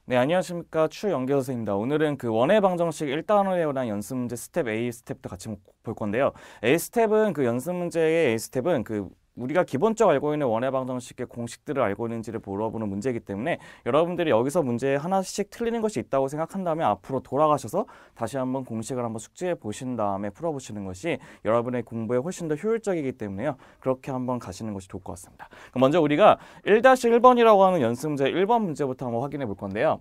네, 안녕하십니까. 추영계 선생입니다. 오늘은 그 원의 방정식 1단원에 관한 연습 문제 스텝 A 스텝도 같이 볼 건데요. A 스텝은 그 연습 문제의 A 스텝은 그 우리가 기본적으로 알고 있는 원의 방정식의 공식들을 알고 있는지를 물어보는 문제이기 때문에 여러분들이 여기서 문제 하나씩 틀리는 것이 있다고 생각한 다음에 앞으로 돌아가셔서 다시 한번 공식을 한번 숙지해 보신 다음에 풀어보시는 것이 여러분의 공부에 훨씬 더 효율적이기 때문에요. 그렇게 한번 가시는 것이 좋을 것 같습니다. 그럼 먼저 우리가 1-1번이라고 하는 연습 문제 1번 문제부터 한번 확인해 볼 건데요.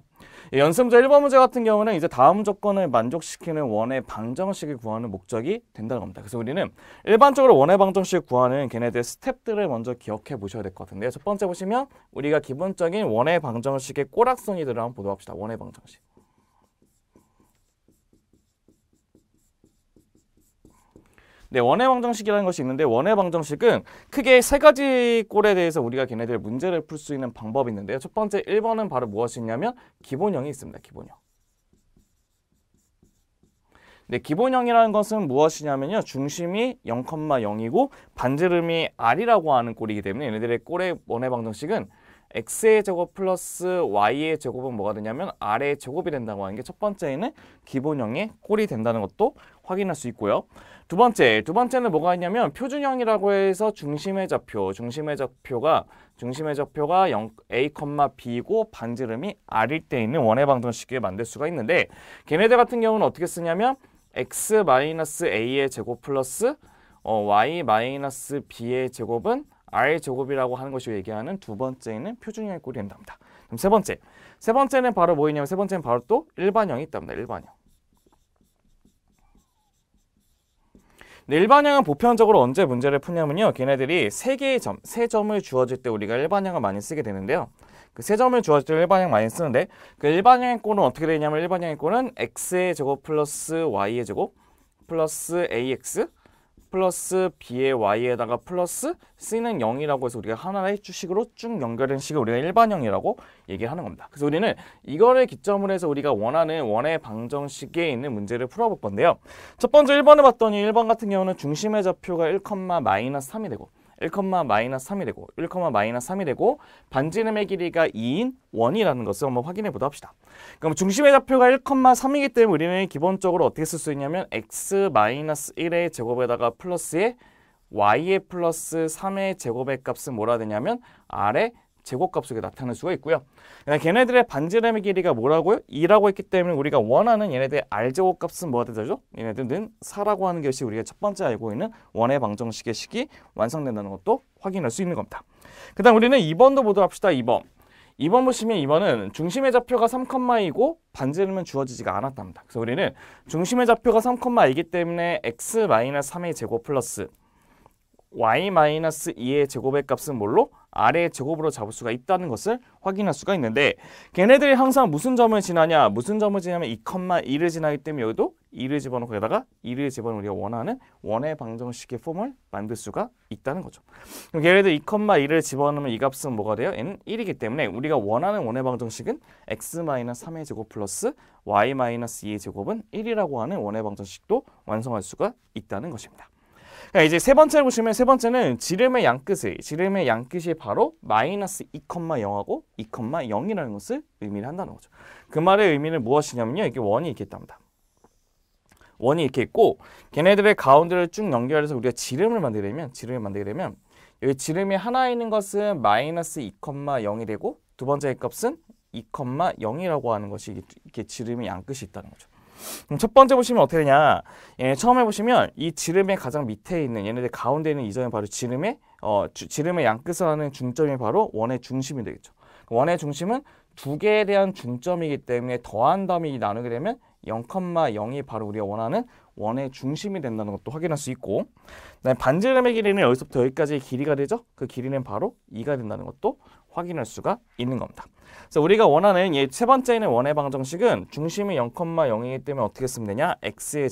연습 문제 1번 문제 같은 경우는 이제 다음 조건을 만족시키는 원의 방정식을 구하는 목적이 된다는 겁니다. 그래서 우리는 일반적으로 원의 방정식을 구하는 걔네들 스텝들을 먼저 기억해 보셔야 될 것 같은데요. 첫 번째 보시면 우리가 기본적인 원의 방정식의 꼬락선이들을 한번 보도록 합시다. 원의 방정식. 네, 원의 방정식이라는 것이 있는데 원의 방정식은 크게 세 가지 꼴에 대해서 우리가 걔네들 문제를 풀 수 있는 방법이 있는데요. 첫 번째 1번은 바로 무엇이냐면 기본형이 있습니다. 기본형. 네, 기본형이라는 것은 무엇이냐면요. 중심이 0,0이고 반지름이 r이라고 하는 꼴이기 때문에 얘네들의 꼴의 원의 방정식은 x의 제곱 플러스 y의 제곱은 뭐가 되냐면 r의 제곱이 된다고 하는 게 첫 번째에는 기본형의 꼴이 된다는 것도 확인할 수 있고요. 두 번째는 뭐가 있냐면 표준형이라고 해서 중심의 좌표가 a, b이고 반지름이 r일 때 있는 원의 방정식을 만들 수가 있는데 걔네들 같은 경우는 어떻게 쓰냐면 x-a의 제곱 플러스 y-b의 제곱은 r의 제곱이라고 하는 것이 얘기하는 두 번째는 표준형의 꼴이 된답니다. 그럼 세 번째는 바로 뭐냐면 세 번째는 바로 또 일반형이 있답니다. 일반형. 네, 일반형은 보편적으로 언제 문제를 푸냐면요. 걔네들이 세 점을 주어질 때 우리가 일반형을 많이 쓰게 되는데요. 그 세 점을 주어질 때 일반형 많이 쓰는데 그 일반형의 꼴은 어떻게 되냐면 일반형의 꼴은 x의 제곱 플러스 y의 제곱 플러스 ax 플러스 b의 y에다가 플러스 c는 0이라고 해서 우리가 하나의 주식으로 쭉 연결된 식을 우리가 일반형이라고 얘기하는 겁니다. 그래서 우리는 이거를 기점으로 해서 우리가 원하는 원의 방정식에 있는 문제를 풀어볼 건데요. 첫 번째 1번을 봤더니 1번 같은 경우는 중심의 좌표가 1,-3이 되고 1,-3이 되고 반지름의 길이가 2인 원이라는 것을 한번 확인해 보도록 합시다. 그럼 중심의 좌표가 1,3이기 때문에 우리는 기본적으로 어떻게 쓸 수 있냐면 x-1의 제곱에다가 플러스에 y의 플러스 3의 제곱의 값은 뭐라 되냐면 r의 제곱값으로 나타낼 수가 있고요. 걔네들의 반지름의 길이가 뭐라고요? 2라고 했기 때문에 우리가 원하는 얘네들의 r제곱값은 뭐가 되죠? 얘네들은 4라고 하는 것이 우리가 첫 번째 알고 있는 원의 방정식의 식이 완성된다는 것도 확인할 수 있는 겁니다. 그 다음 우리는 2번도 보도록 합시다. 2번 보시면 2번은 중심의 좌표가 3,2고 반지름은 주어지지가 않았답니다. 그래서 우리는 중심의 좌표가 3,2이기 때문에 x-3의 제곱 플러스 y-2의 제곱의 값은 뭘로? r의 제곱으로 잡을 수가 있다는 것을 확인할 수가 있는데 걔네들이 항상 무슨 점을 지나냐? 무슨 점을 지나면 2,2를 지나기 때문에 여기도 2를 집어넣고 거기다가 2를 집어넣으면 우리가 원하는 원의 방정식의 폼을 만들 수가 있다는 거죠. 그럼 걔네들 2,2를 집어넣으면 이 값은 뭐가 돼요? n은 1이기 때문에 우리가 원하는 원의 방정식은 x-3의 제곱 플러스 y-2의 제곱은 1이라고 하는 원의 방정식도 완성할 수가 있다는 것입니다. 이제 세 번째 보시면 세 번째는 지름의 양끝이 바로 마이너스 2,0하고 2,0이라는 것을 의미를 한다는 거죠. 그 말의 의미는 무엇이냐면요. 이게 원이 이렇게 있답니다. 원이 이렇게 있고 걔네들의 가운데를 쭉 연결해서 우리가 지름을 만들게 되면 여기 지름이 하나 있는 것은 마이너스 2,0이 되고 두 번째 값은 2,0이라고 하는 것이 이렇게 지름의 양끝이 있다는 거죠. 그럼 첫 번째 보시면 어떻게 되냐? 처음에 보시면 이 지름의 가장 밑에 있는 얘네들 가운데 있는 이 점이 바로 지름의 양끝을 하는 중점이 바로 원의 중심이 되겠죠. 원의 중심은 두 개에 대한 중점이기 때문에 더한 다음에 나누게 되면 0,0이 바로 우리가 원하는 원의 중심이 된다는 것도 확인할 수 있고 그다음에 반지름의 길이는 여기서부터 여기까지의 길이가 되죠. 그 길이는 바로 2가 된다는 것도 확인할 수가 있는 겁니다. 그래서 우리가 원하는 세 번째는 원의 방정식은 중심이 0,0이기 때문에 어떻게 쓰면 되냐? x의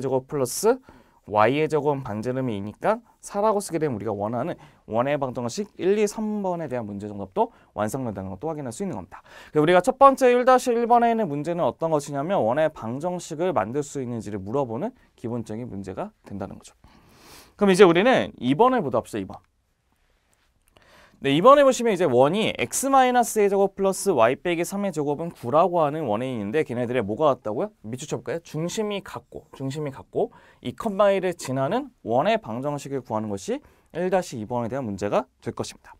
제곱 플러스 y의 제곱은 반지름이 2니까 4라고 쓰게 되면 우리가 원하는 원의 방정식 1, 2, 3번에 대한 문제 정답도 완성된다는 것도 확인할 수 있는 겁니다. 우리가 첫 번째 1-1번에 있는 문제는 어떤 것이냐면 원의 방정식을 만들 수 있는지를 물어보는 기본적인 문제가 된다는 거죠. 그럼 이제 우리는 2번을 보도록 합시다. 2번. 네, 이번에 보시면 이제 원이 x-a의 제곱 플러스 y 빼기 3의 제곱은 9라고 하는 원이 있는데 걔네들의 뭐가 같다고요? 밑줄 쳐볼까요? 중심이 같고 이 컴마일을 지나는 원의 방정식을 구하는 것이 1-2번에 대한 문제가 될 것입니다.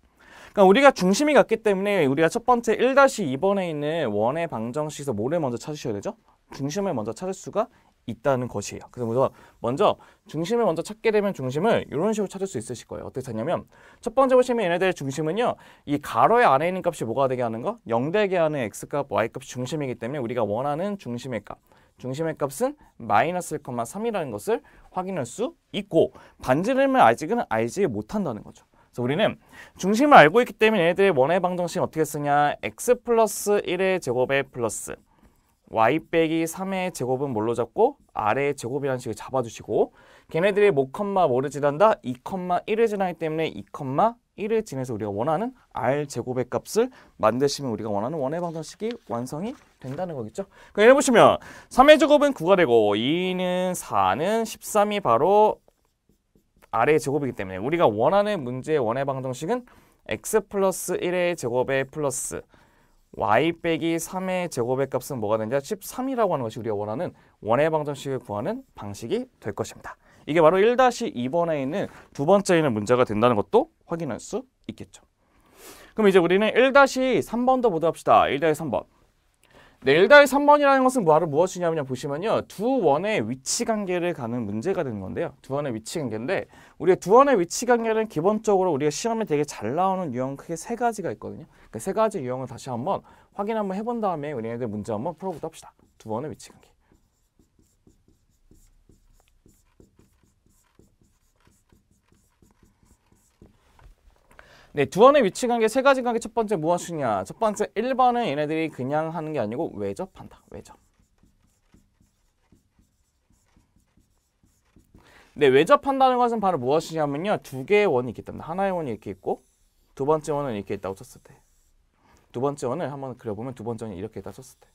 그러니까 우리가 중심이 같기 때문에 우리가 첫 번째 1-2번에 있는 원의 방정식에서 뭐를 먼저 찾으셔야 되죠? 중심을 먼저 찾을 수가 있다는 것이에요. 그래서 먼저 중심을 먼저 찾게 되면 중심을 이런 식으로 찾을 수 있으실 거예요. 어떻게 찾냐면 첫 번째 보시면 얘네들의 중심은요. 이 가로의 안에 있는 값이 뭐가 되게 하는 거? 0 되게 하는 x값, y값이 중심이기 때문에 우리가 원하는 중심의 값은 마이너스 1,3이라는 것을 확인할 수 있고 반지름을 아직은 알지 못한다는 거죠. 그래서 우리는 중심을 알고 있기 때문에 얘네들의 원의 방정식은 어떻게 쓰냐? x 플러스 1의 제곱에 플러스 y 빼기 3의 제곱은 뭘로 잡고 아래의 제곱이라는 식을 잡아주시고 걔네들이 뭐를 지난다? 2,1을 지나기 때문에 2,1을 지나서 우리가 원하는 r 제곱의 값을 만드시면 우리가 원하는 원의 방정식이 완성이 된다는 거겠죠. 그럼 예를 보시면 3의 제곱은 9가 되고 2는 4는 13이 바로 아래의 제곱이기 때문에 우리가 원하는 문제의 원의 방정식은 x 플러스 1의 제곱에 플러스 y 빼기 3의 제곱의 값은 뭐가 되냐? 13이라고 하는 것이 우리가 원하는 원의 방정식을 구하는 방식이 될 것입니다. 이게 바로 1-2번에 있는 두 번째 있는 문제가 된다는 것도 확인할 수 있겠죠. 그럼 이제 우리는 1-3번도 보도록 합시다. 1-3번. 네, 1-3번이라는 것은 바로 무엇이냐면 보시면요. 두 원의 위치 관계를 가는 문제가 되는 건데요. 두 원의 위치 관계인데 우리가 두 원의 위치 관계는 기본적으로 우리가 시험에 되게 잘 나오는 유형 크게 세 가지가 있거든요. 그 세 가지 유형을 다시 한번 확인 한번 해본 다음에 우리네들 문제 한번 풀어보도록 합시다. 두 원의 위치 관계. 네, 두 원의 위치 관계 세 가지 관계 첫 번째 무엇이냐? 첫 번째 1번은 얘네들이 그냥 하는 게 아니고 외접한다. 외접. 네, 외접한다는 것은 바로 무엇이냐면요. 두 개의 원이 있기 때문에 하나의 원이 이렇게 있고 두 번째 원은 이렇게 있다고 쳤을 때 두 번째 원을 한번 그려보면 두 번째 원이 이렇게 있다고 쳤을 때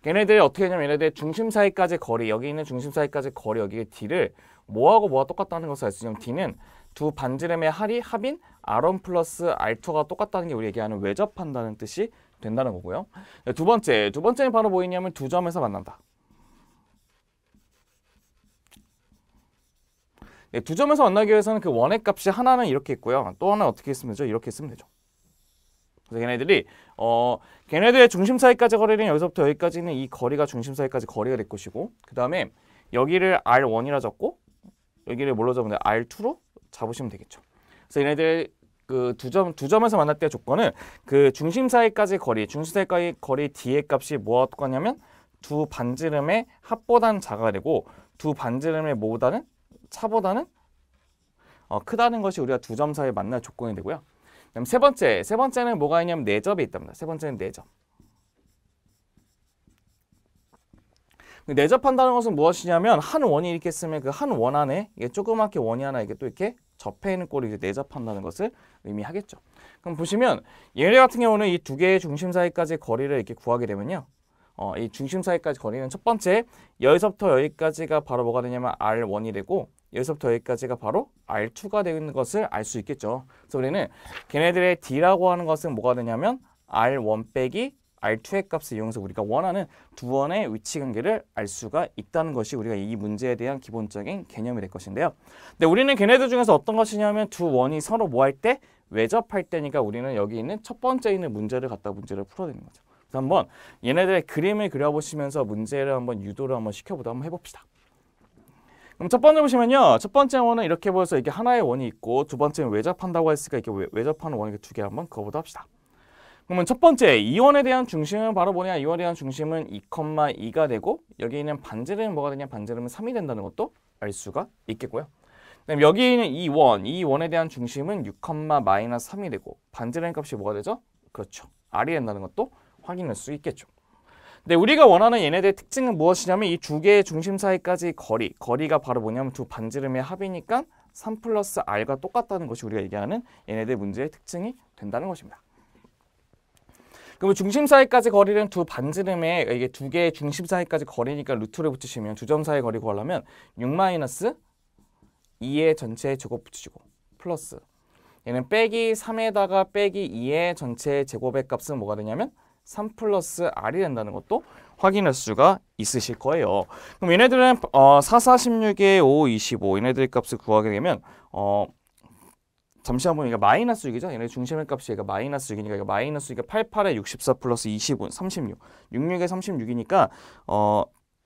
걔네들이 어떻게 하냐면 얘네들의 중심 사이까지 거리 여기 있는 중심 사이까지 거리 여기에 D를 뭐하고 뭐가 똑같다는 것을 알 수 있냐면 D는 두 반지름의 합인 R1 플러스 R2가 똑같다는 게 우리 얘기하는 외접한다는 뜻이 된다는 거고요. 두 번째는 바로 뭐였냐면 두 점에서 만난다. 네, 두 점에서 만나기 위해서는 그 원의 값이 하나는 이렇게 있고요. 또 하나 어떻게 쓰면 되죠? 이렇게 쓰면 되죠. 그래서 걔네들의 중심 사이까지 거리는 여기서부터 여기까지는 이 거리가 중심 사이까지 거리가 될 것이고 그 다음에 여기를 R1이라 잡고 여기를 뭘로 잡으면 R2로 잡으시면 되겠죠. 그래서 얘네들 그 두 점에서 만날 때 조건은 그 중심 사이까지 거리 D의 값이 뭐와 똑같냐면 두 반지름의 합보다는 작아야 되고 두 반지름의 뭐보다는 차보다는 크다는 것이 우리가 두 점 사이에 만날 조건이 되고요. 그다음 세 번째는 뭐가 있냐면 내접이 있답니다. 세 번째는 내접. 내접한다는 것은 무엇이냐면 한 원이 이렇게 쓰면 그 한 원 안에 이게 조그맣게 원이 하나 이게 또 이렇게 접해 있는 꼴을 이제 내접한다는 것을 의미하겠죠. 그럼 보시면 얘네 같은 경우는 이 두 개의 중심 사이까지 거리를 이렇게 구하게 되면요. 이 중심 사이까지 거리는 첫 번째 여기서부터 여기까지가 바로 뭐가 되냐면 R1이 되고 여기서부터 여기까지가 바로 R2가 되는 것을 알 수 있겠죠. 그래서 우리는 걔네들의 D라고 하는 것은 뭐가 되냐면 R1 빼기 R2의 값을 이용해서 우리가 원하는 두 원의 위치 관계를 알 수가 있다는 것이 우리가 이 문제에 대한 기본적인 개념이 될 것인데요. 근데 우리는 걔네들 중에서 어떤 것이냐면 두 원이 서로 뭐 할 때? 외접할 때니까 우리는 여기 있는 첫 번째 있는 문제를 갖다 문제를 풀어야 되는 거죠. 그래서 한번 얘네들의 그림을 그려보시면서 문제를 한번 유도를 한번 시켜보도록 한번 해봅시다. 그럼 첫 번째 보시면요. 첫 번째 원은 이렇게 보여서 이게 하나의 원이 있고 두 번째는 외접한다고 했으니까 이렇게 외접하는 원이 두 개 한번 그어보도록 합시다. 그러면 첫 번째 이 원에 대한 중심은 바로 뭐냐? 이 원에 대한 중심은 2,2가 되고 여기 있는 반지름은 뭐가 되냐? 반지름은 3이 된다는 것도 알 수가 있겠고요. 그다음 여기 있는 이 원에 대한 중심은 6,-3이 되고 반지름 값이 뭐가 되죠? 그렇죠. R이 된다는 것도 확인할 수 있겠죠. 근데 우리가 원하는 얘네들의 특징은 무엇이냐면 이 두 개의 중심 사이까지 거리가 바로 뭐냐면 두 반지름의 합이니까 3 플러스 R과 똑같다는 것이 우리가 얘기하는 얘네들 문제의 특징이 된다는 것입니다. 그러면 중심 사이까지 거리는 두 반지름의 이게 두 개의 중심 사이까지 거리니까 루트를 붙이시면 두 점 사이 거리 구하려면 6-2의 전체의 제곱 붙이시고 플러스 얘는 빼기 3에다가 빼기 2의 전체 제곱의 값은 뭐가 되냐면 3 플러스 r이 된다는 것도 확인할 수가 있으실 거예요. 그럼 얘네들은 4, 4, 16에 5, 25 얘네들 값을 구하게 되면 잠시 한번 이거 마이너스 6이죠. 얘네 중심의 값이 얘가 마이너스 6이니까 이거 마이너스 6에 88에 64 플러스 25, 36. 66에 36이니까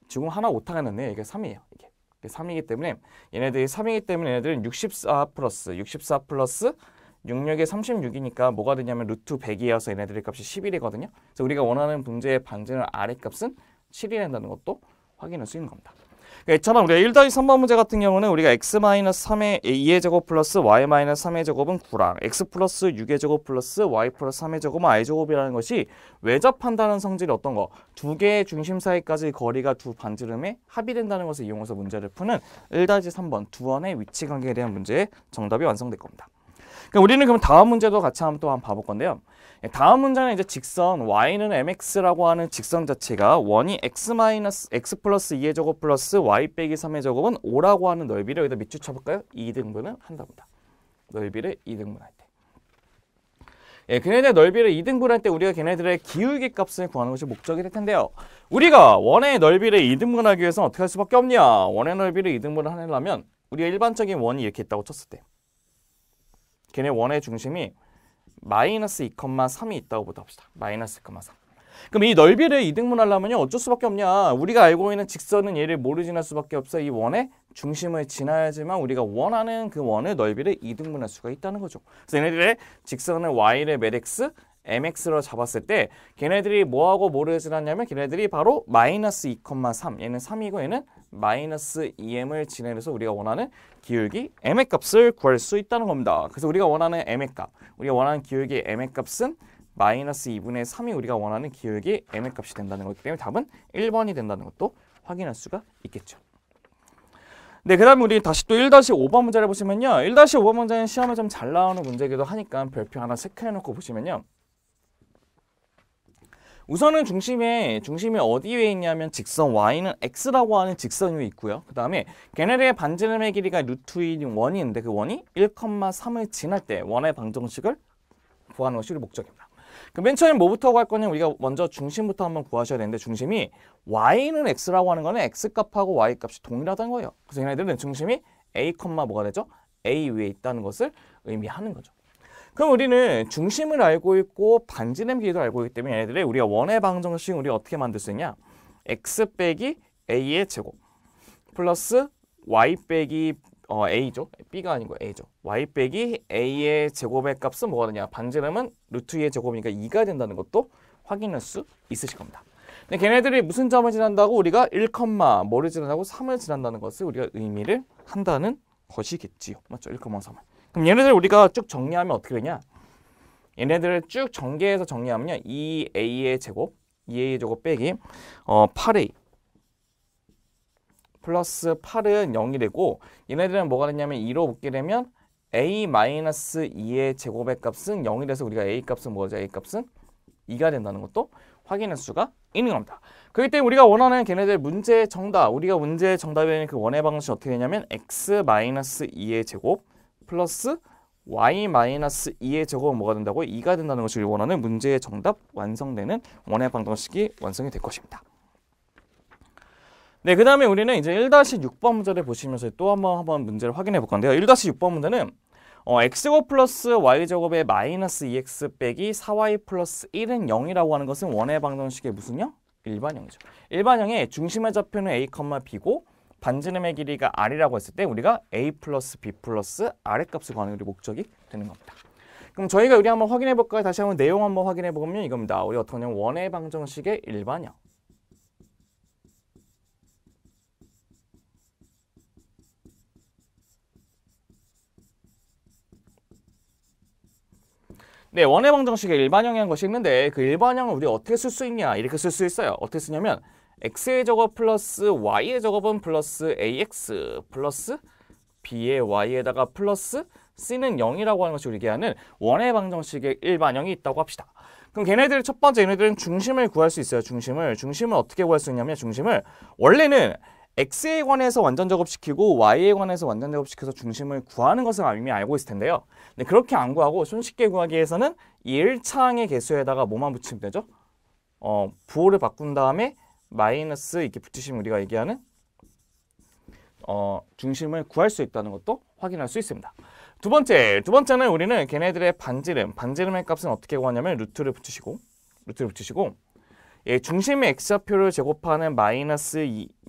지금 하나 오타가 났네요. 이게 3이에요. 이게 3이기 때문에 얘네들이 3이기 때문에 얘네들은 64 플러스 66에 36이니까 뭐가 되냐면 루트 100이어서 얘네들의 값이 11이거든요. 그래서 우리가 원하는 문제의 반지름 R의 값은 7이 된다는 것도 확인할 수 있는 겁니다. 이처럼 우리가 1-3번 문제 같은 경우는 우리가 x-3의 2의 제곱 플러스 y-3의 제곱은 9랑 x 플러스 6의 제곱 플러스 y 플러스 3의 제곱은 i제곱이라는 것이 외접한다는 성질이 어떤 거? 두 개의 중심 사이까지 거리가 두 반지름에 합의된다는 것을 이용해서 문제를 푸는 1-3번 두 원의 위치 관계에 대한 문제의 정답이 완성될 겁니다. 우리는 그럼 다음 문제도 같이 한번 봐볼 건데요. 다음 문제는 이제 직선 y는 mx라고 하는 직선 자체가 원이 x 플러스 2의 제곱 플러스 y 빼기 3의 제곱은 5라고 하는 넓이를 여기다 밑줄 쳐볼까요? 2등분을 한답니다. 넓이를 2등분할 때. 걔네들 넓이를 2등분할 때 우리가 걔네들의 기울기 값을 구하는 것이 목적이 될 텐데요. 우리가 원의 넓이를 2등분하기 위해서는 어떻게 할 수밖에 없냐? 원의 넓이를 2등분을 하려면 우리가 일반적인 원이 이렇게 있다고 쳤을 때 걔네 원의 중심이 마이너스 2,3이 있다고 보다 합시다. 마이너스 2,3. 그럼 이 넓이를 2등분 하려면 어쩔 수밖에 없냐. 우리가 알고 있는 직선은 얘를 뭐를 지날 수밖에 없어. 이 원의 중심을 지나야지만 우리가 원하는 그 원의 넓이를 2등분할 수가 있다는 거죠. 그래서 얘네들의 직선은 y를 몇 x, mx로 잡았을 때 걔네들이 뭐하고 뭐를 지났냐면 걔네들이 바로 마이너스 2,3. 얘는 3이고 얘는 마이너스 2m을 지내서 우리가 원하는 기울기 m의 값을 구할 수 있다는 겁니다. 그래서 우리가 원하는 m의 값, 우리가 원하는 기울기 m의 값은 마이너스 2분의 3이 우리가 원하는 기울기 m의 값이 된다는 거기 때문에 답은 1번이 된다는 것도 확인할 수가 있겠죠. 네, 그 다음에 우리 다시 또 1-5번 문제를 보시면요. 1-5번 문제는 시험에 좀 잘 나오는 문제이기도 하니까 별표 하나 체크해놓고 보시면요. 우선은 중심이 어디에 있냐면 직선 y는 x라고 하는 직선이 있고요. 그 다음에 걔네들의 반지름의 길이가 루트인 원이 있는데 그 원이 1,3을 지날 때 원의 방정식을 구하는 것이 우리 목적입니다. 그럼 맨 처음에 뭐부터 구할 거냐? 우리가 먼저 중심부터 한번 구하셔야 되는데 중심이 y는 x라고 하는 거는 x값하고 y값이 동일하다는 거예요. 그래서 얘네들은 중심이 a, 뭐가 되죠? a 위에 있다는 것을 의미하는 거죠. 그럼 우리는 중심을 알고 있고 반지름 길이도 알고 있기 때문에 얘네들의 우리가 원의 방정식은 우리가 어떻게 만들 수 있냐? x 빼기 a의 제곱 플러스 y 빼기 a죠. b가 아니고 a죠. y 빼기 a의 제곱의 값은 뭐가 되냐? 반지름은 루트 2의 제곱이니까 2가 된다는 것도 확인할 수 있으실 겁니다. 근데 걔네들이 무슨 점을 지난다고? 우리가 1, 뭐를 지난다고? 3을 지난다는 것을 우리가 의미를 한다는 것이겠지요. 맞죠? 1,3을. 그럼 얘네들 우리가 쭉 정리하면 어떻게 되냐? 얘네들을 쭉 전개해서 정리하면요. 2a의 제곱, 2a의 제곱 빼기 8a 플러스 8은 0이 되고 얘네들은 뭐가 되냐면 2로 묶게 되면 a-2의 제곱의 값은 0이 돼서 우리가 a 값은 뭐죠? a 값은 2가 된다는 것도 확인할 수가 있는 겁니다. 그렇기 때문에 우리가 원하는 걔네들 문제의 정답, 우리가 문제의 정답에 있는 그 원의 방정식이 어떻게 되냐면 x-2의 제곱 플러스 y-2의 제곱은 뭐가 된다고? 2가 된다는 것을 원하는 문제의 정답 완성되는 원의 방정식이 완성이 될 것입니다. 네, 그 다음에 우리는 이제 1-6번 문제를 보시면서 또 한번 문제를 확인해 볼 건데요. 1-6번 문제는 x제곱 플러스 y제곱의 마이너스 2x 빼기 4y 플러스 1은 0이라고 하는 것은 원의 방정식의 무슨요? 일반형이죠. 일반형의 중심의 좌표는 a, b고 반지름의 길이가 r이라고 했을 때 우리가 a 플러스 b 플러스 r의 값을 구하는 우리 목적이 되는 겁니다. 그럼 저희가 우리 한번 확인해 볼까요? 다시 한번 내용 한번 확인해 보면 이겁니다. 우리 어떻게 하냐면 원의 방정식의 일반형. 네, 원의 방정식의 일반형이라는 것이 있는데 그 일반형을 우리가 어떻게 쓸 수 있냐? 이렇게 쓸 수 있어요. 어떻게 쓰냐면 x의 제곱 플러스 y의 제곱은 플러스 ax 플러스 b의 y에다가 플러스 c는 0이라고 하는 것이 우리 얘기하는 원의 방정식의 일반형이 있다고 합시다. 그럼 걔네들 첫 번째 얘네들은 중심을 구할 수 있어요. 중심을 어떻게 구할 수 있냐면 중심을 원래는 x에 관해서 완전 작업시키고 y에 관해서 완전 작업시켜서 중심을 구하는 것을 이미 알고 있을 텐데요. 근데 그렇게 안 구하고 손쉽게 구하기 위해서는 이 1차항의 개수에다가 뭐만 붙이면 되죠? 부호를 바꾼 다음에 마이너스 이렇게 붙이시면 우리가 얘기하는 중심을 구할 수 있다는 것도 확인할 수 있습니다. 두 번째는 우리는 걔네들의 반지름의 값은 어떻게 구하냐면 루트를 붙이시고 예, 중심의 x좌표를 제곱하는 마이너스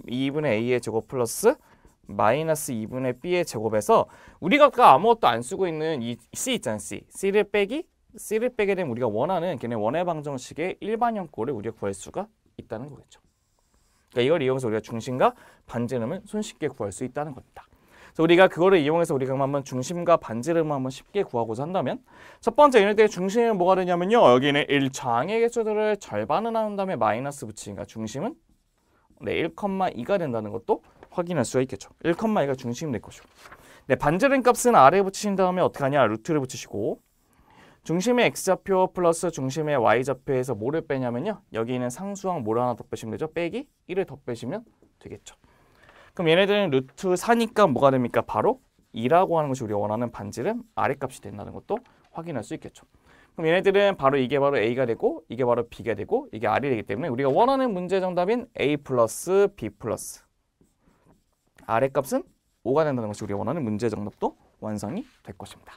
2분의 a의 제곱 플러스 마이너스 2분의 b의 제곱에서 우리가 아까 아무것도 안 쓰고 있는 이 c 있잖아요. c를 빼게 되면 우리가 원하는 걔네 원의 방정식의 일반형꼴을 우리가 구할 수가 있다는 거겠죠. 그러니까 이걸 이용해서 우리가 중심과 반지름을 손쉽게 구할 수 있다는 겁니다. 그래서 우리가 그거를 이용해서 우리가 한번 중심과 반지름을 한번 쉽게 구하고자 한다면 첫 번째 얘네들의 중심은 뭐가 되냐면요. 여기는 1차항의 개수들을 절반을 나눈 다음에 마이너스 붙이니까 중심은 1,2가 된다는 것도 확인할 수가 있겠죠. 1,2가 중심이 될 것이고. 네, 반지름 값은 아래에 붙이신 다음에 어떻게 하냐. 루트를 붙이시고 중심의 x좌표 플러스 중심의 y좌표에서 뭐를 빼냐면요. 여기 있는 상수항 뭐를 하나 더 빼시면 되죠. 빼기 1을 더 빼시면 되겠죠. 그럼 얘네들은 루트 4니까 뭐가 됩니까? 바로 2라고 하는 것이 우리가 원하는 반지름 아래값이 된다는 것도 확인할 수 있겠죠. 그럼 얘네들은 이게 바로 a가 되고 이게 바로 b가 되고 이게 r이 되기 때문에 우리가 원하는 문제 정답인 a 플러스 b 플러스 아래값은 5가 된다는 것이 우리가 원하는 문제 정답도 완성이 될 것입니다.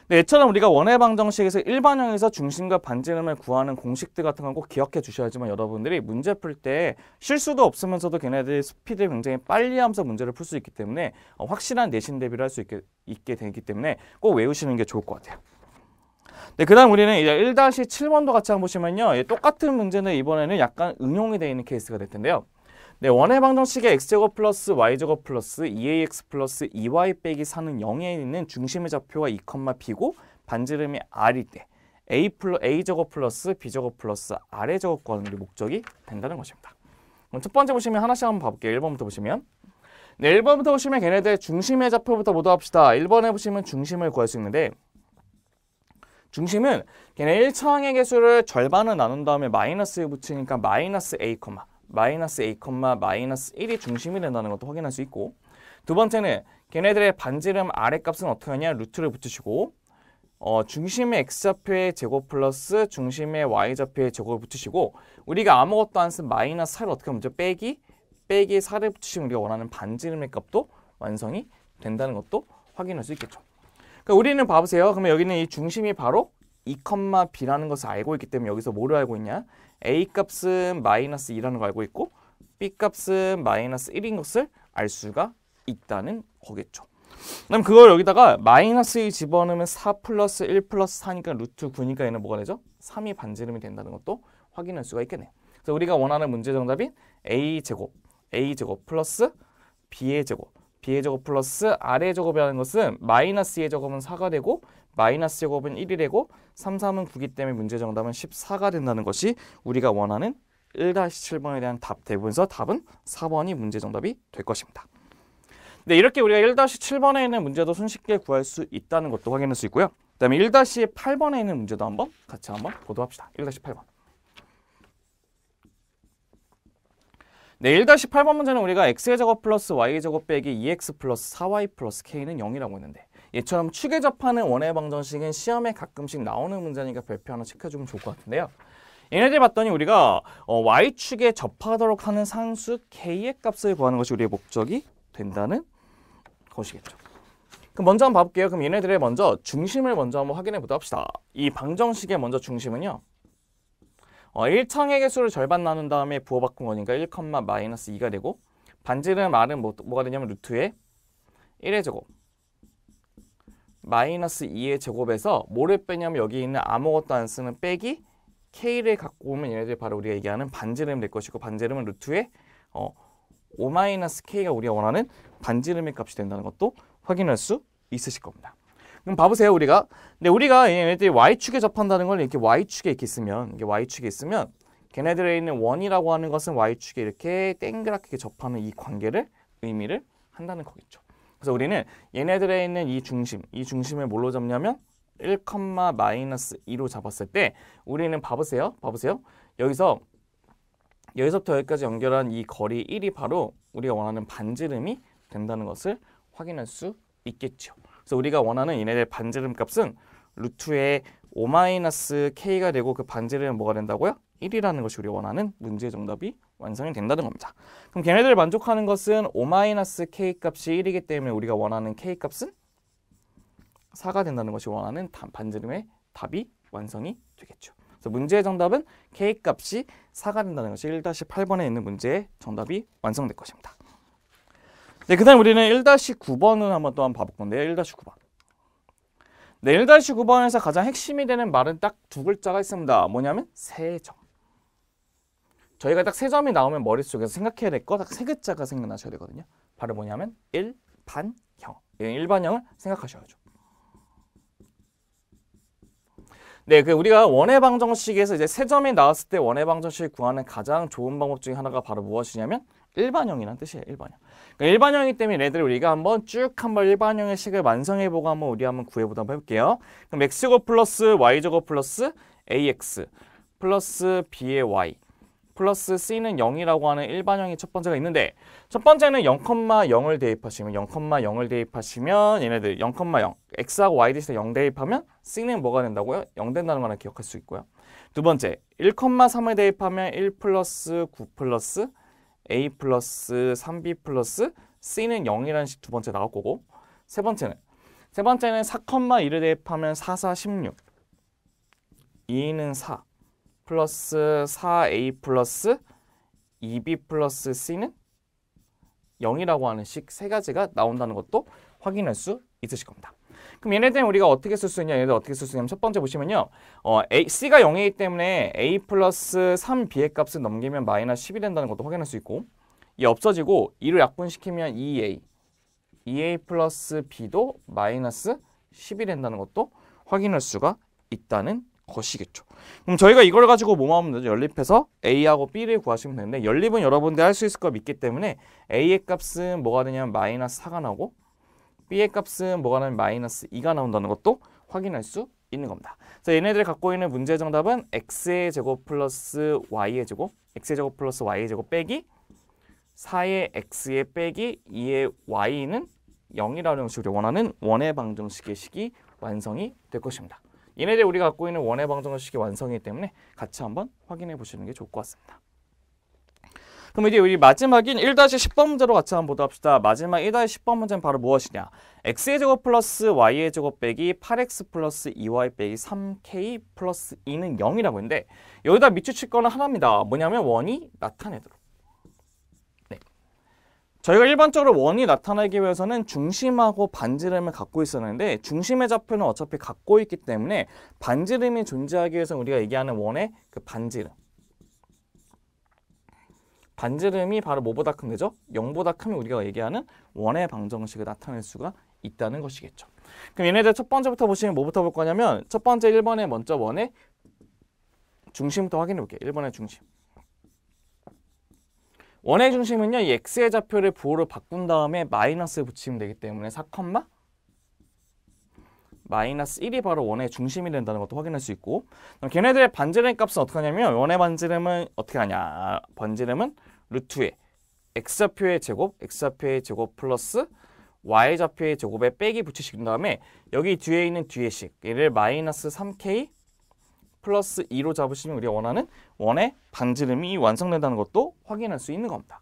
네, 이처럼 우리가 원의 방정식에서 일반형에서 중심과 반지름을 구하는 공식들 같은 건 꼭 기억해 주셔야지만 여러분들이 문제 풀 때 실수도 없으면서도 걔네들이 스피드를 굉장히 빨리 하면서 문제를 풀 수 있기 때문에 확실한 내신 대비를 할 수 있게 되기 때문에 꼭 외우시는 게 좋을 것 같아요. 네, 그 다음 우리는 이제 1-7번도 같이 한번 보시면요. 똑같은 문제는 이번에는 약간 응용이 되어 있는 케이스가 될 텐데요. 네, 원의 방정식의 x제곱 플러스 y제곱 플러스 2ax 플러스 2y 빼기 4는 0에 있는 중심의 좌표가 2,b고 반지름이 r일 때 a제곱 플러스 b제곱 플러스 r의 제곱 구하는 우리 목적이 된다는 것입니다. 그럼 첫 번째 보시면 하나씩 한번 봐볼게요. 1번부터 보시면 네, 1번부터 보시면 걔네들 중심의 좌표부터 모두 합시다. 1번에 보시면 중심을 구할 수 있는데 중심은 걔네 1차항의 개수를 절반을 나눈 다음에 마이너스에 붙이니까 마이너스 a, 마이너스 1이 중심이 된다는 것도 확인할 수 있고 두 번째는 걔네들의 반지름 아래값은 어떻게 하냐 루트를 붙이시고 중심의 x좌표의 제곱 플러스 중심의 y좌표의 제곱을 붙이시고 우리가 아무것도 안 쓴 마이너스 4를 어떻게 하면 빼기 4를 붙이시면 우리가 원하는 반지름의 값도 완성이 된다는 것도 확인할 수 있겠죠. 그러니까 우리는 봐보세요. 그러면 여기는 이 중심이 바로 2,b라는 것을 알고 있기 때문에 여기서 뭐를 알고 있냐? a값은 마이너스 2라는 걸 알고 있고 b값은 마이너스 1인 것을 알 수가 있다는 거겠죠. 그럼 그걸 여기다가 마이너스 2 집어넣으면 4 플러스 1 플러스 4니까 루트 9니까 얘는 뭐가 되죠? 3이 반지름이 된다는 것도 확인할 수가 있겠네요. 그래서 우리가 원하는 문제 정답인 a제곱 플러스 b의 제곱 플러스 r의 제곱이라는 것은 마이너스 2의 제곱은 4가 되고 마이너스 제곱은 1이 되고 3, 3은 9기 때문에 문제 정답은 14가 된다는 것이 우리가 원하는 1-7번에 대한 답 대부분에서 답은 4번이 문제 정답이 될 것입니다. 네, 이렇게 우리가 1-7번에 있는 문제도 손쉽게 구할 수 있다는 것도 확인할 수 있고요. 그 다음에 1-8번에 있는 문제도 같이 한번 보도록 합시다. 1-8번. 네, 1-8번 문제는 우리가 x의 제곱 플러스 y의 제곱 빼기 2x 플러스 4y 플러스 k는 0이라고 했는데 얘처럼 축에 접하는 원의 방정식은 시험에 가끔씩 나오는 문제니까 별표 하나 체크해주면 좋을 것 같은데요. 얘네들 봤더니 우리가 y축에 접하도록 하는 상수 k의 값을 구하는 것이 우리의 목적이 된다는 것이겠죠. 그럼 먼저 한번 봐볼게요. 그럼 얘네들의 먼저 중심을 먼저 한번 확인해 보도록 합시다. 이 방정식의 먼저 중심은요. 1차항의 개수를 절반 나눈 다음에 부호 바꾼 거니까 1,-2가 되고 반지름 r은 뭐가 되냐면 루트에 1의 제곱 마이너스 2의 제곱에서 뭐를 빼냐면 여기 있는 아무것도 안 쓰는 빼기 k를 갖고 오면 얘네들이 바로 우리가 얘기하는 반지름이 될 것이고 반지름은 루트에 5-k가 우리가 원하는 반지름의 값이 된다는 것도 확인할 수 있으실 겁니다. 그럼 봐보세요. 우리가 얘네들이 y축에 접한다는 걸 이렇게 y축에 이렇게 있으면 걔네들에 있는 원이라고 하는 것은 y축에 이렇게 동그랗게 접하는 이 관계를 의미를 한다는 거겠죠. 그래서 우리는 얘네들에 있는 이 중심을 뭘로 잡냐면 1,-2로 잡았을 때 우리는 봐보세요. 여기서 여기서부터 여기까지 연결한 이 거리 1이 바로 우리가 원하는 반지름이 된다는 것을 확인할 수 있겠죠. 그래서 우리가 원하는 얘네들 반지름 값은 루트의 5-k가 되고 그 반지름은 뭐가 된다고요? 1이라는 것이 우리가 원하는 문제의 정답이 완성이 된다는 겁니다. 그럼 걔네들 만족하는 것은 5-k 값이 1이기 때문에 우리가 원하는 k 값은 4가 된다는 것이 원하는 반지름의 답이 완성이 되겠죠. 그래서 문제의 정답은 k 값이 4가 된다는 것이 1-8번에 있는 문제의 정답이 완성될 것입니다. 네, 그 다음 우리는 1-9번을 한번 또 봐볼 건데요. 1-9번. 네, 1-9번에서 가장 핵심이 되는 말은 딱 두 글자가 있습니다. 뭐냐면 세점. 저희가 딱 세 점이 나오면 머릿속에서 생각해야 될 거 딱 세 글자가 생각나셔야 되거든요. 바로 뭐냐면 일반형. 일반형을 생각하셔야죠. 네, 우리가 원의 방정식에서 이제 세 점이 나왔을 때 원의 방정식을 구하는 가장 좋은 방법 중에 하나가 바로 무엇이냐면 일반형이라는 뜻이에요. 일반형. 그러니까 일반형이기 때문에 얘네들 우리가 한번 쭉 한번 일반형의 식을 완성해보고 우리 한번 구해보도록 한번 해볼게요. 그럼 x제곱 플러스 y제곱 플러스 ax 플러스 b의 y 플러스 c는 0이라고 하는 일반형이 첫 번째가 있는데, 첫 번째는 0,0을 대입하시면 얘네들 0,0 x하고 y 대신에 0 대입하면 c는 뭐가 된다고요? 0 된다는 걸 기억할 수 있고요. 두 번째 1,3을 대입하면 1 플러스 9 플러스 a 플러스 3b 플러스 c는 0이라는 식 두 번째 나올 거고, 세 번째는 4,2를 대입하면 4, 4, 16 2는 4 플러스 4a 플러스 2b 플러스 c는 0이라고 하는 식 세 가지가 나온다는 것도 확인할 수 있으실 겁니다. 그럼 얘네들은 우리가 어떻게 쓸 수 있냐? 얘네들 어떻게 쓸 수 있냐면 첫 번째 보시면요. c가 0이기 때문에 a 플러스 3b의 값을 넘기면 마이너스 10이 된다는 것도 확인할 수 있고, 이 없어지고 2를 약분시키면 2a 플러스 b도 마이너스 10이 된다는 것도 확인할 수가 있다는 것이겠죠. 그럼 저희가 이걸 가지고 뭐만 하면 되죠? 연립해서 a하고 b를 구하시면 되는데, 연립은 여러분들 할 수 있을 거 믿기 때문에 a의 값은 뭐가 되냐면 마이너스 4가 나오고 b의 값은 뭐가 나오면 마이너스 2가 나온다는 것도 확인할 수 있는 겁니다. 그래서 얘네들이 갖고 있는 문제의 정답은 x의 제곱 플러스 y의 제곱, x의 제곱 플러스 y의 제곱 빼기 4의 x의 빼기 2의 y는 0이라는 식으로 원하는 원의 방정식의 식이 완성이 될 것입니다. 얘네들 우리가 갖고 있는 원의 방정식이 완성이기 때문에 같이 한번 확인해 보시는 게 좋을 것 같습니다. 그럼 이제 우리 마지막인 1-10번 문제로 같이 한번 보도록 합시다. 마지막 1-10번 문제는 바로 무엇이냐? x의 제곱 플러스 y의 제곱 빼기 8x 플러스 2y 빼기 3k 플러스 2는 0이라고 했는데, 여기다 밑줄 거는 하나입니다. 뭐냐면 원이 나타내도록. 네. 저희가 일반적으로 원이 나타나기 위해서는 중심하고 반지름을 갖고 있었는데, 중심의 좌표는 어차피 갖고 있기 때문에 반지름이 존재하기 위해서 우리가 얘기하는 원의 그 반지름이 바로 뭐보다 큰 거죠? 0보다 크면 우리가 얘기하는 원의 방정식을 나타낼 수가 있다는 것이겠죠. 그럼 얘네들 첫 번째부터 보시면 뭐부터 볼 거냐면, 첫 번째 1번에 먼저 원의 중심부터 확인해 볼게요. 1번의 중심. 원의 중심은요, 이 x의 좌표를 부호로 바꾼 다음에 마이너스 붙이면 되기 때문에 4, 마이너스 1이 바로 원의 중심이 된다는 것도 확인할 수 있고, 그럼 걔네들의 반지름 값은 어떻게 하냐면, 원의 반지름은 어떻게 하냐? 반지름은 루트의 x좌표의 제곱 플러스 y좌표의 제곱에 빼기 붙이신 다음에 여기 뒤에 있는 뒤의 식, 얘를 마이너스 3k 플러스 2로 잡으시면 우리가 원하는 원의 반지름이 완성된다는 것도 확인할 수 있는 겁니다.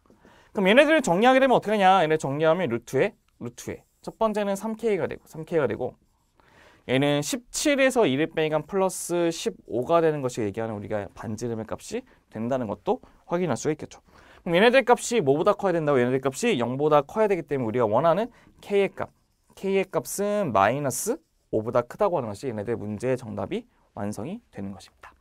그럼 얘네들을 정리하게 되면 어떻게 하냐? 얘네 정리하면 루트의 첫 번째는 3k가 되고 얘는 17에서 2를 빼니까 플러스 15가 되는 것이 얘기하는 우리가 반지름의 값이 된다는 것도 확인할 수가 있겠죠. 그럼 얘네들 값이 뭐보다 커야 된다고? 얘네들 값이 0보다 커야 되기 때문에 우리가 원하는 k의 값은 마이너스 5보다 크다고 하는 것이 얘네들 문제의 정답이 완성이 되는 것입니다.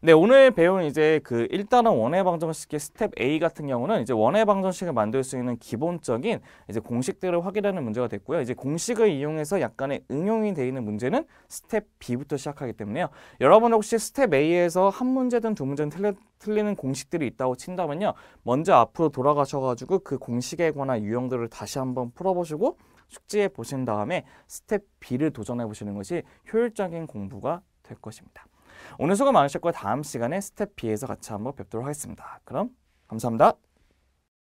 네, 오늘 배운 이제 그 1단원 원의 방정식의 스텝 A 같은 경우는 이제 원의 방정식을 만들 수 있는 기본적인 이제 공식들을 확인하는 문제가 됐고요. 이제 공식을 이용해서 약간의 응용이 되어 있는 문제는 스텝 B부터 시작하기 때문에요. 여러분 혹시 스텝 A에서 한 문제든 두 문제든 틀리는 공식들이 있다고 친다면요, 먼저 앞으로 돌아가셔가지고 그 공식에 관한 유형들을 다시 한번 풀어보시고 숙지해 보신 다음에 스텝 B를 도전해 보시는 것이 효율적인 공부가 될 것입니다. 오늘 수고 많으셨고 다음 시간에 스텝 B에서 같이 한번 뵙도록 하겠습니다. 그럼 감사합니다.